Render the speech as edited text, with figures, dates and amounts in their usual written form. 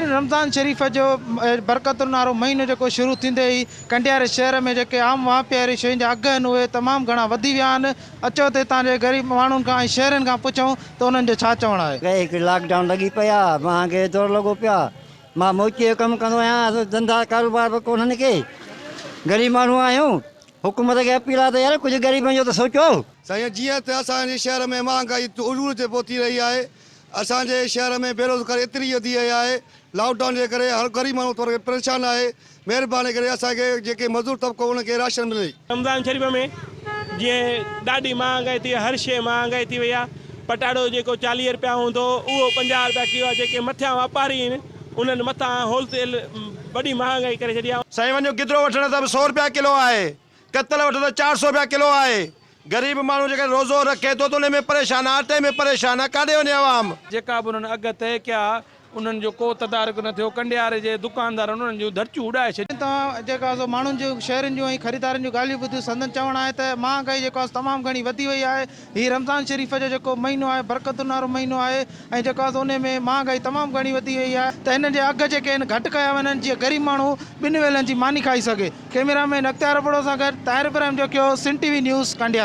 रमज़ान शरीफ़ जो बरकतुनि वारो महीनो जेको शुरू थींदे ई कंडियारे शहर में जेके आम वापारी शयुनि जा अघ आहिनि उहे तमामु घणा वधी विया आहिनि। अचो त हितां जे ग़रीब माण्हुनि खां ऐं शहरनि खां पुछूं त उन्हनि जो छा चवणु आहे। हिकु लॉकडाउन लॻी पिया मूंखे दौर लॻो पिया। मां मोचीअ जो कमु कंदो आहियां, धंधा कारोबार बि कोन्हनि के, ग़रीब माण्हू आहियूं। हुकूमत खे अपील आहे त यार कुझु ग़रीबनि जो त सोचो। साईं जीअं त असांजे शहर में महांगाई उरूर ते पहुती रही आहे, असांजे शहर में बेरोज़गारी एतिरी वधी वई आहे। लॉकडाउन जे करे हर ग़रीब माण्हू थोरो परेशान आहे। महिरबानी करे असांखे जेके मज़दूर तबिको उनखे राशन मिले। रमज़ान शरीफ़ में जीअं ॾाढी महांगाई थी, हर शइ महांगाई थी वई आहे। पटाटो जेको 40 रुपया हूंदो उहो 50 रुपया किलो आहे। जेके मथियां वापारी आहिनि उन्हनि मथां होलसेल वॾी महांगाई करे छॾी आहे। साईं वञो गिदरो वठण त 100 रुपया किलो आहे, कतल वठो त 400 रुपया किलो आहे। गरीब माण्हू जेका रोज़ो रखे थो त उन में परेशान आहे, आटे में परेशान आहे, काॾे वञे आवाम। जेका बि उन्हनि अघ तय कया उन्हनि जो को तदारक न थियो। कंडियारे जे दुकानदार उन्हनि जूं धरचूं उॾाए छॾियूं। तव्हां जेका माण्हुनि जूं शहरनि जूं ऐं ख़रीदारनि जूं ॻाल्हियूं ॿुधियूं, संदन चवणु आहे त महांगाई जेको आहे तमामु घणी वधी वई आहे। हीअ रमज़ान शरीफ़ जो जेको महीनो आहे बरकतुनि वारो महीनो आहे ऐं जेको आहे उन में महांगाई तमामु घणी वधी वई आहे त हिन जे अघ जेके आहिनि घटि कया वञनि जीअं ग़रीब माण्हू ॿिनि वेलनि जी मानी खाई सघे। कैमरामैन अख़्तियार बड़ो सां गॾु ताहिर इब्राहिम जो सिंध टीवी न्यूज़ कंडिया।